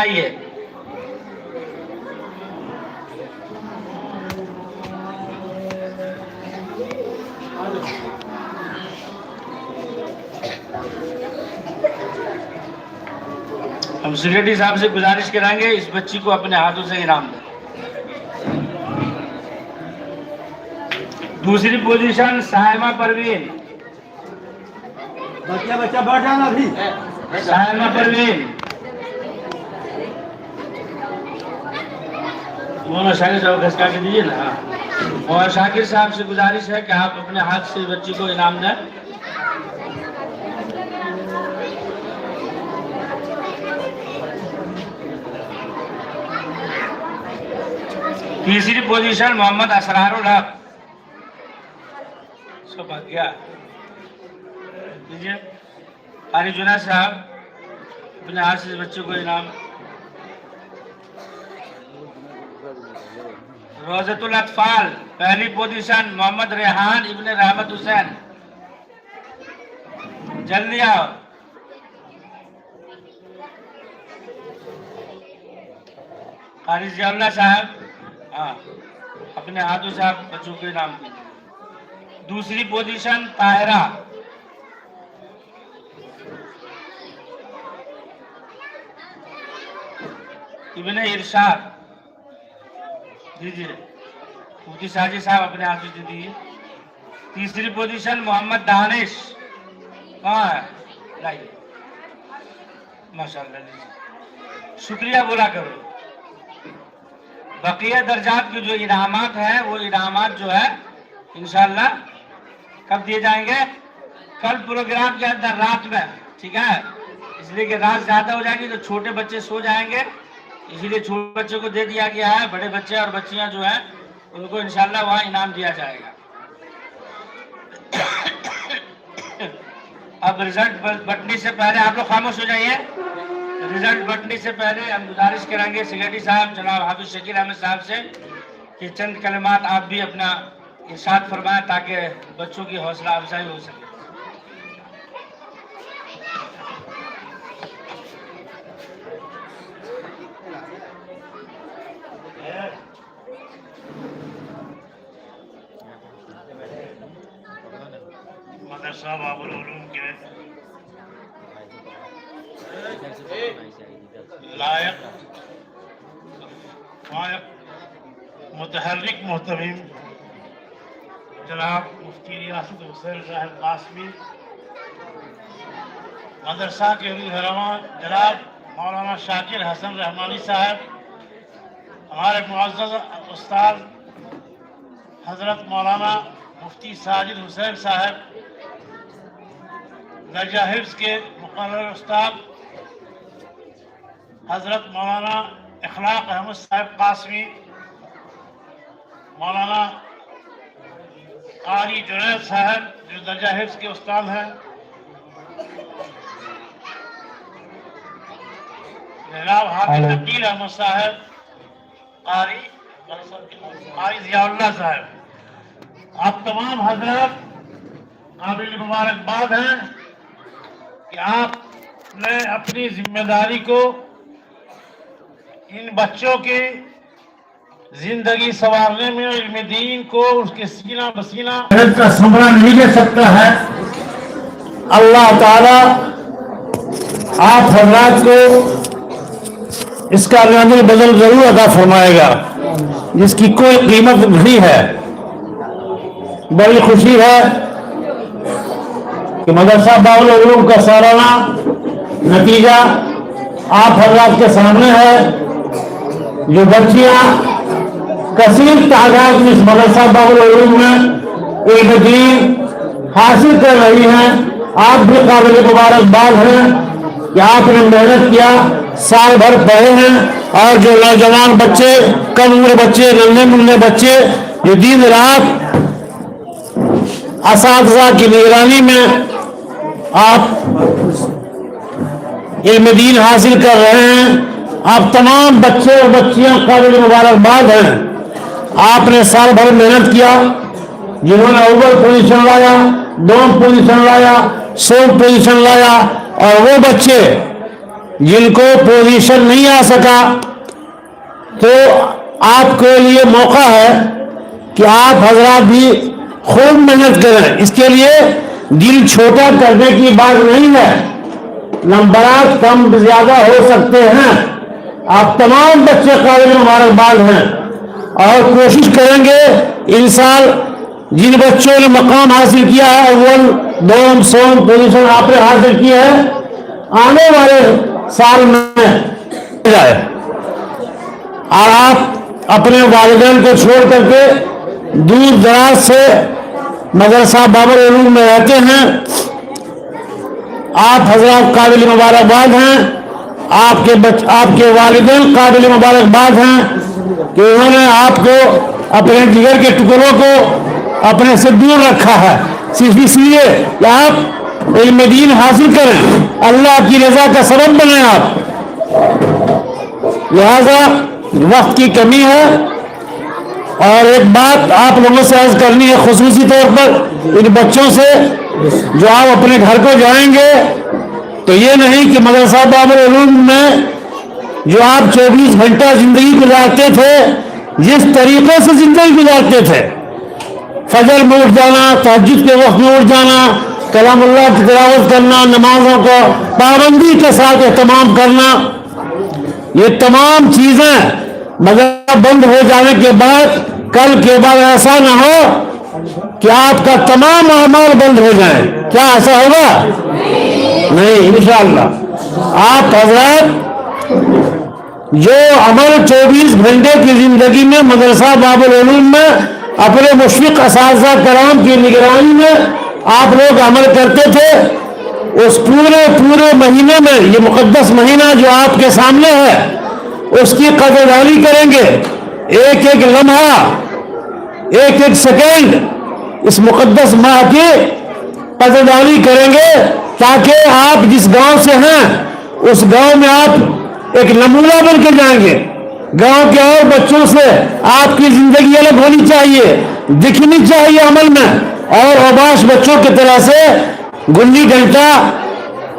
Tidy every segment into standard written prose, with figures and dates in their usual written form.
आइए। हम सेक्रेटरी साहब से गुजारिश कराएंगे इस बच्ची को अपने हाथों से इनाम दें। दूसरी पोजीशन सायमा परवीन। बच्चा बैठ जाना अभी। सायमा परवीन। मोहम्मद शाकिर साहब घसका के दीजिए ना। और शाकिर साहब से गुजारिश है कि आप अपने हाथ से बच्ची को इनाम दें। तीसरी पोजीशन मोहम्मद असरारुल हक। सब भाग गया दीजिए। कारी जुना साहब अपने हाथ से बच्चों को इनाम। रोज़तुल अतफाल पहली पोजीशन मोहम्मद रेहान इब्न रहमत हुसैन। जल्दी आओ। कारी जियाउल्लाह साहब हाँ अपने हाथों से आप बच्चों को इनाम दीजिए। दूसरी पोजीशन ताहिरा। इब्ने इरशाद दीजिए। मुफ्ती साजिद साहब अपने हाथों से दीजिए। तीसरी पोजीशन मोहम्मद दानिश कहाँ है? लाइए माशाल्लाह दीजिए। शुक्रिया बोला करो। बकिया दर्जात के जो इनामात हैं वो इनामात जो है इंशाल्लाह कब दिए जाएंगे? कल प्रोग्राम के अंदर रात में, ठीक है? इसलिए कि रात ज्यादा हो जाएगी तो छोटे बच्चे सो जाएंगे, इसीलिए छोटे बच्चों को दे दिया गया है। बड़े बच्चे और बच्चियां जो हैं उनको इंशाल्लाह वहाँ इनाम दिया जाएगा। अब रिजल्ट बटने से पहले आप लोग खामोश हो जाइए। रिजल्ट बटने से पहले हम गुजारिश करेंगे सेक्रेटरी साहब जनाब हाफिज शकील अहमद साहब से कि चंद कलमात आप भी अपना इरशाद फरमाएं ताकि बच्चों की हौसला अफजाई हो सके। मदरसा बाबुल उलूम के लायक मुतहर्रिक मोहतमीम जनाब मुफ्ती रियासत हुसैन साहब कासमी, मदरसा के रहमान जनाब मौलाना शाकिर हसन रहमानी साहब, हमारे मुअज़्ज़ज़ उस्ताद हजरत मौलाना मुफ्ती साजिद हुसैन साहब, दर्जा हिफ्ज़ के मुक़र्रर उस्ताद हजरत मौलाना इखलाक अहमद साहब कासमी, मौलाना कारी जुनैद साहब जो दर्जा हिफ्ज़ के उस्ताद हैं, जनाब हाफिज अकील अहमद साहब, कारी जियाउल्लाह साहब, आप तमाम हजरत काबिल मुबारकबाद हैं कि आपने अपनी जिम्मेदारी को इन बच्चों की जिंदगी संवारने में इल्म दीन को उसके सीना बसीना का समरा नहीं ले सकता है। अल्लाह ताला आप हजरात को इसका अजर बदल जरूर अदा फरमाएगा जिसकी कोई कीमत नहीं है। बड़ी खुशी है कि मदरसा बाउल उलूम का सालाना नतीजा आप हजरात के सामने है। जो बच्चियां कसीर तादाद में इस मदरसा बाउल उलूम में इल्म दीन हासिल कर रही हैं, आप भी काबिल मुबारकबाद हैं कि आपने मेहनत किया, साल भर पढ़े हैं। और जो नौजवान बच्चे, कम उम्र बच्चे, नन्हे मुन्ने बच्चे जो दिन रात असातिज़ा की निगरानी में आप इल्म दीन हासिल कर रहे हैं, आप तमाम बच्चे और बच्चियां काबिल मुबारकबाद हैं। आपने साल भर मेहनत किया, जिन्होंने अव्वल पोजीशन लाया, दोम पोजीशन लाया, 100 पोजीशन लाया, और वो बच्चे जिनको पोजीशन नहीं आ सका, तो आपके लिए मौका है कि आप हजरात भी खूब मेहनत करें। इसके लिए दिल छोटा करने की बात नहीं है, नंबरात कम ज्यादा हो सकते हैं। आप तमाम बच्चे काबिल मुबारकबाद हैं और कोशिश करेंगे इस साल जिन बच्चों ने मकाम हासिल किया है, अव्वल दोम सोम पोजीशन आपने हासिल की है, आने वाले साल में जाए। और आप अपने वालिदैन को छोड़ करके दूर दराज से मदरसा बाबुल उलूम में रहते हैं, आप हजरात काबिल मुबारकबाद हैं। आपके वालिदैन काबिल मुबारकबाद हैं कि उन्होंने आपको अपने जिगर के टुकड़ों को अपने से दूर रखा है, सिर्फ इसलिए कि आप इल्म दीन हासिल करें, अल्लाह की रजा का सबब बने आप। लिहाजा वक्त की कमी है और एक बात आप लोगों से अर्ज करनी है खुसूसी तौर पर इन बच्चों से जो आप अपने घर को जाएंगे, तो ये नहीं कि मदरसा बाबुल उलूम में जो आप 24 घंटा जिंदगी गुजारते थे, जिस तरीके से जिंदगी गुजारते थे, फजर में उठ जाना, तहज्जुद के वक्त में उठ जाना, कलामुल्लाह की तिलावत करना, नमाजों को पाबंदी के साथ एहतमाम करना, ये तमाम चीजें मदरसा बंद हो जाने के बाद कल के बाद ऐसा ना हो कि आपका तमाम अमाल बंद हो जाए। क्या ऐसा होगा? नहीं, इंशाअल्लाह। आप हजरत जो अमल 24 घंटे की जिंदगी में मदरसा बाबुल उलूम में अपने मुशफ़िक़ असातिज़ा कराम की निगरानी में आप लोग अमल करते थे, उस पूरे महीने में, ये मुक़द्दस महीना जो आपके सामने है, उसकी कदरदानी करेंगे। एक एक लम्हा, एक एक सेकेंड इस मुक़द्दस माह की कदरदानी करेंगे, ताकि आप जिस गांव से हैं उस गांव में आप एक नमूना बन के जाएंगे। गांव के और बच्चों से आपकी जिंदगी अलग होनी चाहिए, दिखनी चाहिए अमल में, और अबाश बच्चों की तरह से गुल्ली डंडा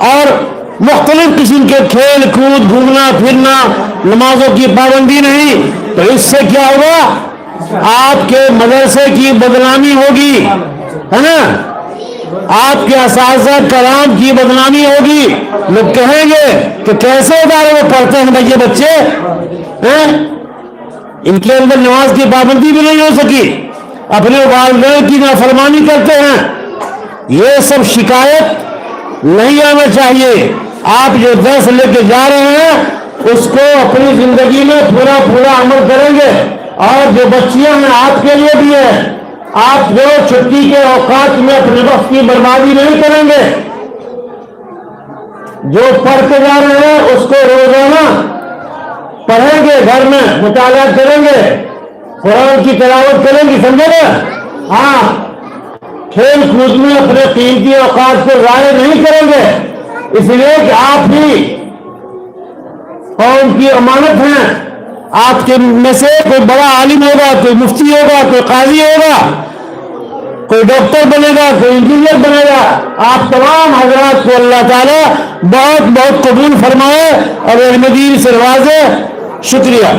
और मुख्तलिफ किस्म के खेल कूद, घूमना फिरना, नमाजों की पाबंदी नहीं। तो इससे क्या होगा? आपके मदरसे की बदनामी होगी, है ना? आपके असातिज़ा कराम की बदनामी होगी। लोग कहेंगे कि कैसे इदारे में पढ़ते हैं भैया बच्चे हैं, इनके अंदर नमाज की पाबंदी भी नहीं हो सकी, अपने वालिदैन की नाफरमानी करते हैं। ये सब शिकायत नहीं आना चाहिए। आप जो दर्स लेके जा रहे हैं उसको अपनी जिंदगी में पूरा अमल करेंगे। और जो बच्चियां हैं आपके लिए भी है, आप जो छुट्टी के औकात में अपने वक्त की बर्बादी नहीं करेंगे। जो पढ़ के जा रहे हैं उसको रोजाना पढ़ेंगे, घर में मुताला करेंगे, कुरान की तिलावत करेंगे, समझे ना? हाँ, खेल कूद में अपने कीमती औकात को जाया नहीं करेंगे, इसलिए कि आप भी कौम की अमानत हैं। आपके में से कोई बड़ा आलिम होगा, कोई मुफ्ती होगा, कोई काजी होगा, कोई डॉक्टर बनेगा, कोई इंजीनियर बनेगा। आप तमाम हजरात को अल्लाह ताला बहुत बहुत कबूल फरमाए और इल्म दीन से नवाजे। शुक्रिया।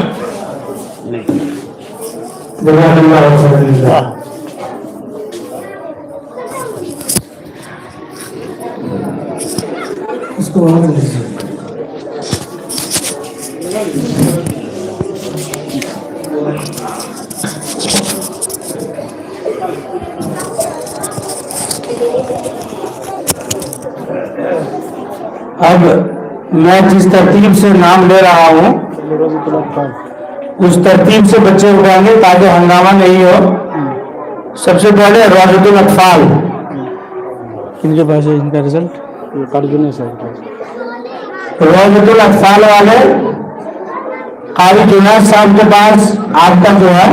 अब मैं जिस तरतीब से नाम ले रहा हूँ उस तरतीब से बच्चे उठाएंगे ताकि हंगामा नहीं हो। सबसे पहले रौजतुल अतफाल, इनके पास है इनका रिजल्ट, ये कार्जुन है सर। रौजतुल अतफाल वाले कारी जुनैद साहब के पास आपका जो है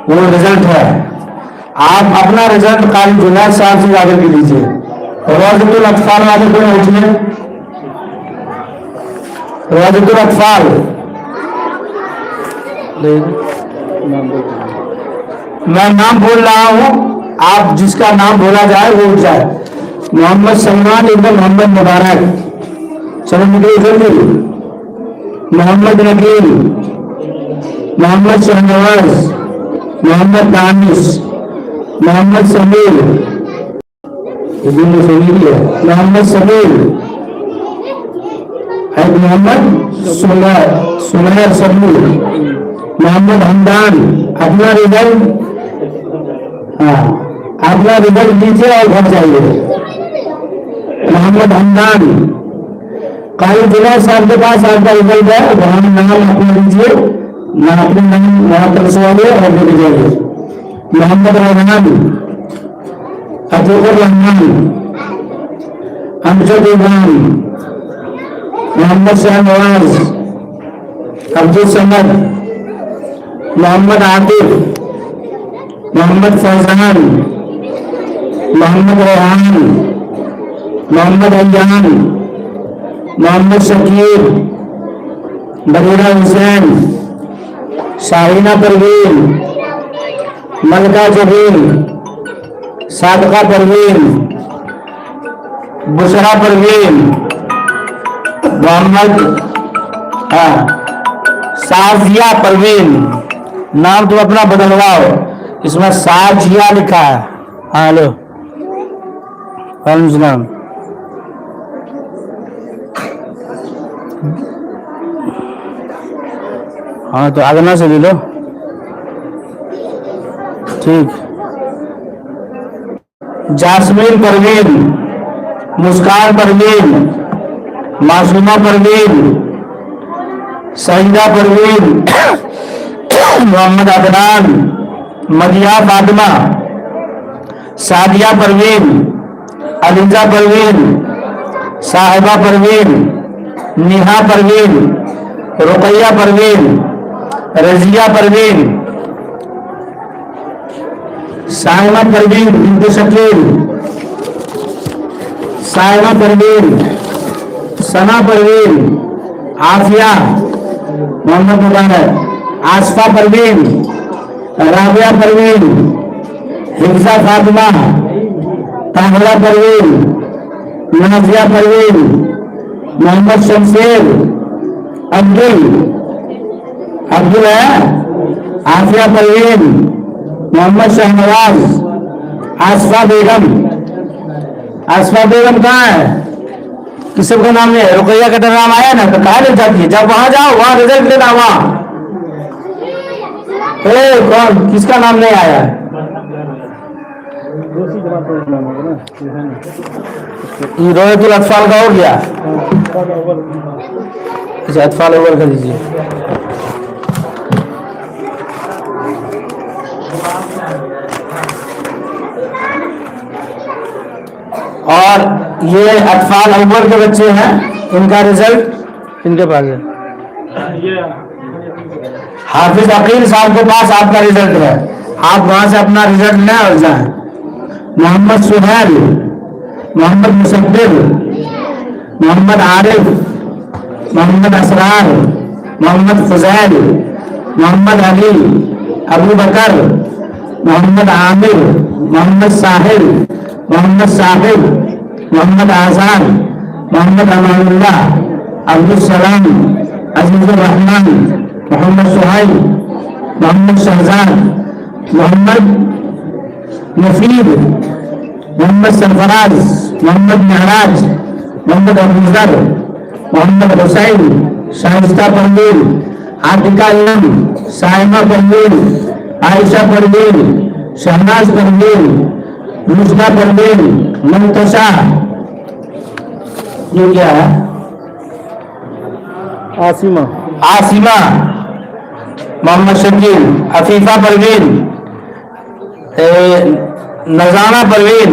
वो रिजल्ट है। आप अपना रिजल्ट कारी जुनैद साहब से जाकर के लीजिए। रौजतुल अतफाल वाले को उठिए। रौजतुल अतफाल, मैं नाम बोल रहा हूँ, आप जिसका नाम बोला जाए वो उठ जाए। मोहम्मद सलमान इब्न मोहम्मद मुबारक, चलो निकलिए जल्दी। मोहम्मद नकील, मोहम्मद शहनवाज, मोहम्मद दानिश, मोहम्मद समीर, मोहम्मद समीर, मोहम्मद सुनैर समीर, मोहम्मद हमदान। अपना रिजल्ट, हाँ अपना रिजल्ट दीजिए और घर जाइए। मोहम्मद हमदान, काली जुनैद साहब के पास आपका रिजल्ट है, वहां नाम अपना दीजिए, ना अपने नाम वहां पर सवालिए और लेके जाइए। मोहम्मद रहमान, अतुकुर रहमान, अमजद इमाम, मोहम्मद शहनवाज, अब्दुल समद, मोहम्मद आतिफ, मोहम्मद फैजान, मोहम्मद रेहान, मोहम्मद अयान, मोहम्मद शकीर, बरीरा हुसैन, शाहीना परवीन, मलका जबीन, सादका परवीन, बुशरा परवीन, मोहम्मद साजिया परवीन। नाम तुम अपना बदलवाओ, इसमें साजिया लिखा है। हाँ हेलो, वालेकुम सलाम। हाँ तो आगना से ले लो, ठीक। जासमीन परवीन, मुस्कान परवीन, मासूमा परवीन, सईदा परवीन, मोहम्मद अदनान, मदिया फातिमा, सादिया परवीन, अलीजा परवीन, साहिबा परवीन, निहा परवीन, रुकैया परवीन, रजिया परवीन, साइमा परवीन बिनते शकील, साइमा परवीन, सना परवीन, आफिया मोहम्मद मुबारक, आसफा परवीन, राबिया परवीन, हिफ्जा फातिमा, ताहिरा परवीन, नाजिया परवीन, मोहम्मद शमशेर, अब्दुल है, आफिया परवीन, मोहम्मद शहनवाज, आसफा बेगम। आसफा बेगम कहाँ है? किसी का नाम नहीं है? रुकैया का नाम आया ना, तो कहा ले जाती है, जब वहां जाओ वहां रिजल्ट देना। वहां कौन किसका नाम नहीं आया? ये रोयतुल अतफाल का हो गया। अच्छा अतफाल ओवर कर दीजिए। और ये अतफाल अव्वल के बच्चे हैं, इनका रिजल्ट इनके पास है। हाफिज अकील साहब के पास आपका रिजल्ट है, आप वहां से अपना रिजल्ट ले और जाए। मोहम्मद सुहैल, मोहम्मद मुसद्दिक, मोहम्मद आरिफ, मोहम्मद असरार, मोहम्मद फुजैल, मोहम्मद अली, अबू बकर, मोहम्मद आमिर, मोहम्मद साहिल, मोहम्मद साहिब, मोहम्मद आजाद, मोहम्मद अमानुल्लाह, अब्दुल सलाम, अजीजुर रहमान, मोहम्मद सुहाइब, मोहम्मद शहजाद, मोहम्मद मुफीद, मोहम्मद सरफराज, मोहम्मद महराज, मोहम्मद अबूजर, मोहम्मद हुसैन, शाइस्ता परवीन, आतिका इलम, साइमा परवीन, आयशा परवीन, शहनाज परवीन, रुशदा परवीन, मुंतशा। ये क्या है? आसिमा, आसिमा, मोहम्मद शकील, अफीफा परवीन, नजराना परवीन,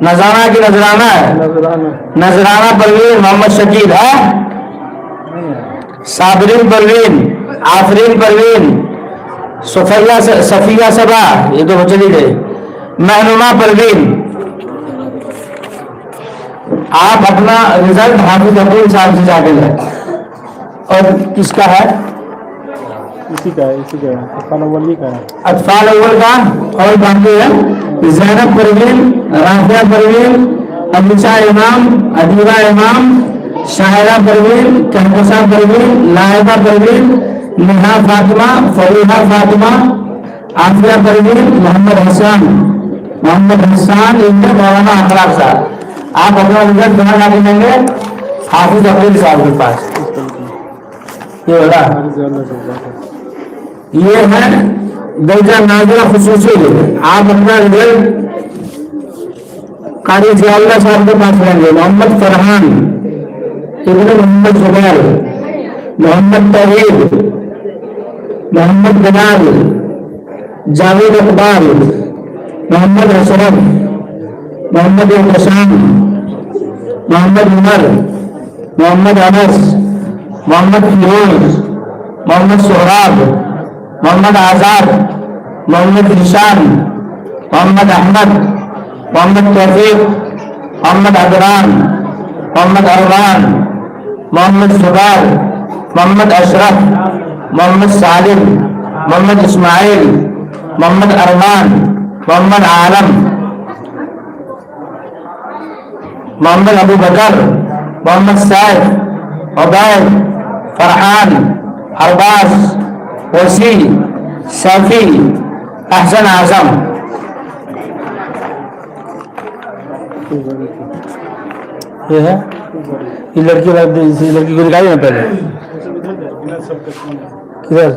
नजराना की नजराना है, नजराना परवीन, मोहम्मद शकील है, साबरीन परवीन, आफरीन परवीन, सफिया सबा, ये तो चली गई, महनुमा परवीन। आप अपना रिजल्ट हाफिज अकील साहब से जाके लें। और किसका है? इसी का है, इसी का है, अतफाल अव्वल का है। अतफाल अव्वल का और बाकी है ज़ैनब परवीन, राफिया परवीन, अबूशा इमाम, अदीबा इमाम, शायरा परवीन, कहकशा परवीन, नायबा परवीन, नेहा फातिमा, फरीहा फातिमा, आफिया परवीन, मोहम्मद हसन, इनके मौलाना अखलाक साहब। आप अपना रिजल्ट कहाँ जाके लेंगे? हाफिज अब्दुल साहब के पास। ये बोला ये है दर्जा नाज़िला खुसूसी। आप अपना रिजल्ट कारी जियाउल्लाह साहब के पास लेंगे। मोहम्मद फरहान इब्न मोहम्मद जुबैर, मोहम्मद तौहीद, मोहम्मद बिलाल, जावेद इकबाल, मोहम्मद अशरफ, मोहम्मद इहसान, मोहम्मद उमर, मोहम्मद अनस, मोहम्मद फिरोज, मोहम्मद सोहराब, मोहम्मद आजाद, मोहम्मद निशान, मोहम्मद अहमद, मोहम्मद तौफीक, मोहम्मद अदरान, मोहम्मद अरमान, मोहम्मद सुबार, मोहम्मद अशरफ, मोहम्मद सालिम, मोहम्मद इस्माइल, मोहम्मद अरमान, मोहम्मद आलम, मोहम्मद अबू बकर, मोहम्मद सैफ, उबैद, फरहान, अरबाज, वसी, सैफी, अहसन आजम। ये है ये लड़की को दिखाई ना पहले किधर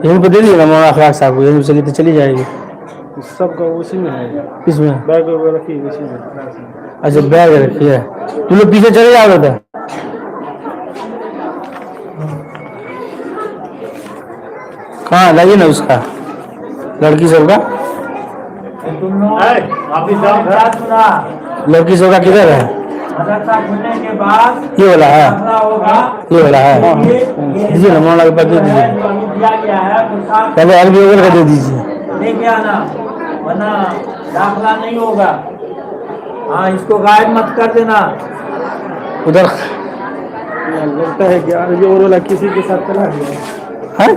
यहीं पर दे दिए ना मौलाना अखलाक साहब को, यहीं से चली जाएगी। सबका उसी में है, इसमें बैग वगैरह रखी उसी में। अच्छा बैग रखी है, तुम लोग पीछे चले जाओगे तो कहाँ लाइए ना उसका लड़की सबका लड़की सबका किधर है? खुलने के बाद ये वाला है, होगा ये वाला है। दीजिए ना मौलाना के पास दे दीजिए, दिया गया है पहले अरबी वगैरह का दे दीजिए। लेके आना वरना दाखला नहीं होगा। हाँ इसको गायब मत कर देना। उधर लगता है कि यार ये और वाला किसी के साथ चला गया है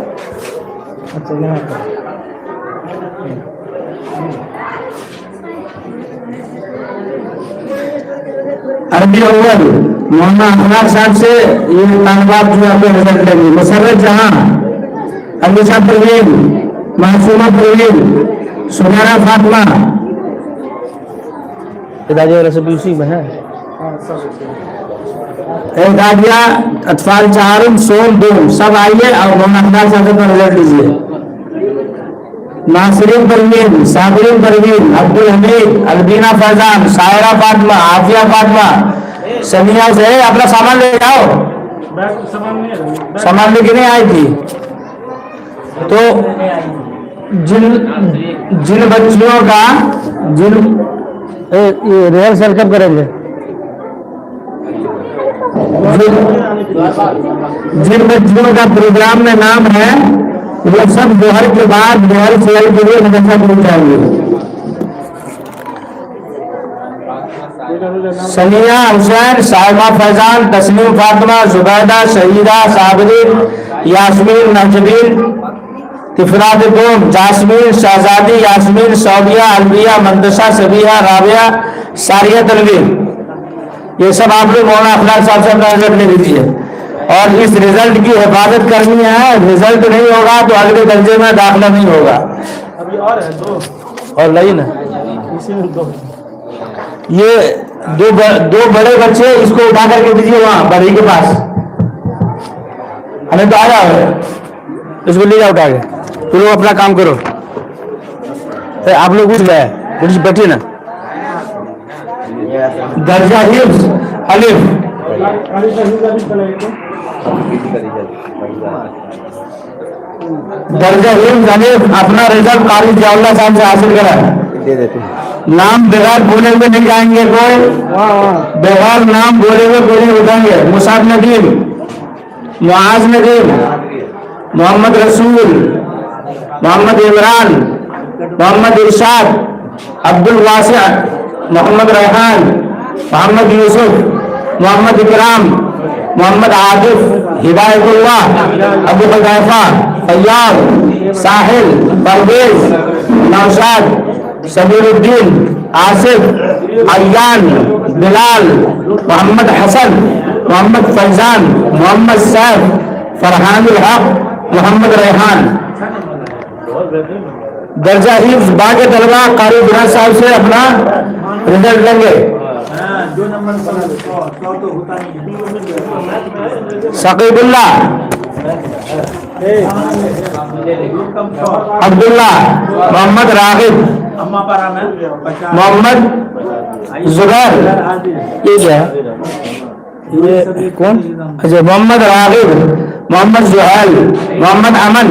अच्छा यहाँ पर अरबी अव्वल मौलाना अखलाक साहब से ये तालबात जो आपको रिजल्ट लेंगे। मुसर्रत जहां, अलीशा परवीन, मासूमा परवीन, सुनैरा फातिमा, दादी वाला सब उसी में है। दादिया, अतफाल चारुम, सोम दूम सब आइए और मौलाना अखलाक साहब से रिजल्ट लीजिए। नासिरीन परवीन, साबिरीन परवीन, अब्दुल हमीद, अलबीना फैजान, सायरा फातिमा, आफिया फातिमा, समिया से अपना सामान ले जाओ। सामान लेके नहीं आई थी तो जिन जिन बच्चियों का ये रिहर्सल कब करेंगे? जिन बच्चियों का प्रोग्राम में नाम है वो सब दोहर के बाद दोहर सेल के लिए मदरसा पहुंच जाएंगे। सनिया हुसैन, साहिबा फैजान, तस्लीम फातिमा, जुबैदा, शहीदा, साबरीन, यास्मीन, नजबीन, तिफरात दोम, जासमीन, शहजादी, यास्मीन, सौदिया, अलबिया, मंदसा, सबिया, राबिया, सारिया, तनवीर, ये सब आप लोग मौलाना अखलाक साहब से अपना रिजल्ट ले लीजिए और इस रिजल्ट की हिफाजत करनी है। रिजल्ट नहीं होगा तो अगले दर्जे में दाखिला नहीं होगा। अभी और है दो और लाइए ना इसी में दो ये दो बड़े बच्चे इसको उठा करके दीजिए वहां बड़ी के पास। हमें तो आया है, इसको ले जाओ उठा के। तुम लोग अपना काम करो, आप लोग उठ गए बैठिए ना। दर्जा हिफ्ज अलिफ, दर्जा हिफ्ज अलिफ अपना रिजल्ट कारी जियाउल्लाह साहब से हासिल करा है। नाम बगैर बोले हुए नहीं जाएंगे कोई, बगैर नाम बोले हुए कोई नहीं उठाएंगे। मुसाद नदीम, मुआज नदीम, मोहम्मद रसूल, मोहम्मद इमरान, मोहम्मद इरशाद, अब्दुल वासिअ, मोहम्मद रेहान, मोहम्मद यूसुफ, मोहम्मद इकराम, मोहम्मद आदिफ, हिदायतुल्लाह, अबू हुदैफा, फैयाज, साहिल, परवेज, नौशाद, सबीरुद्दीन, आसिफ, अय्यान, बिलाल, मोहम्मद हसन, मोहम्मद फैजान, मोहम्मद सैफ, फरहानुल हक, मोहम्मद रेहान। दर्जा हिफ्ज बाकी तलबा कारी जुनायद साहब से अपना रिजल्ट लेंगे। सकीबुल्ला, अब्दुल्ला, मोहम्मद रागिब, मोहम्मद जुबैर, ये क्या है? ये कौन? अच्छा, मोहम्मद रागिब, मोहम्मद जुहैल, मोहम्मद अमन,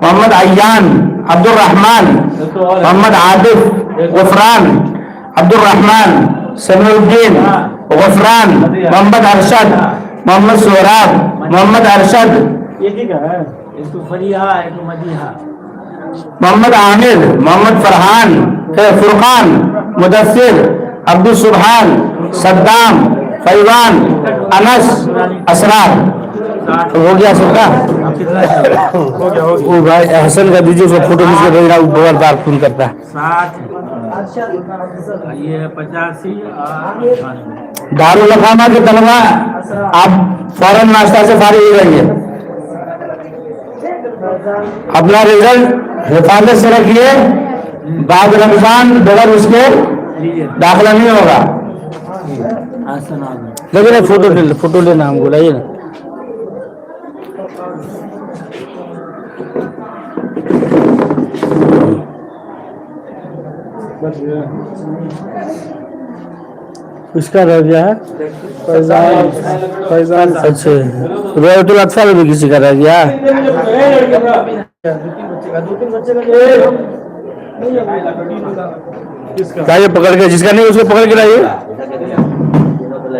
मोहम्मद अय्यान, अब्दुल रहमान, मोहम्मद आदिफ, गुफरान, अब्दुल रहमान, समीउद्दीन, गुफरान, मोहम्मद अरशद, मोहम्मद सोहराब, मोहम्मद अरशद, मोहम्मद आमिर, मोहम्मद फरहान, फुरकान, मुदस्सिर, अब्दुल सुबहान, सद्दाम, फैवान, अनस, असरार। हो गया सबका? वो भाई हसन का दीजिए, उसको फोटो खींच के भेजना, वो बहुत बार फोन करता है। 85 दारुल अकामा के तलबा आप फौरन नाश्ता से फारिग हो जाइए। अपना रिजल्ट हिफाजत से रखिए, बाद रमजान बगैर उसके दाखिला नहीं होगा। लेकिन फोटो लेना हमको लाइए ना। किसका रह गया है? फैजान, फैजान। अच्छा, रोयतुल अतफाल भी किसी का रह गया? लाइए पकड़ के, जिसका नहीं उसको पकड़ के लाइए।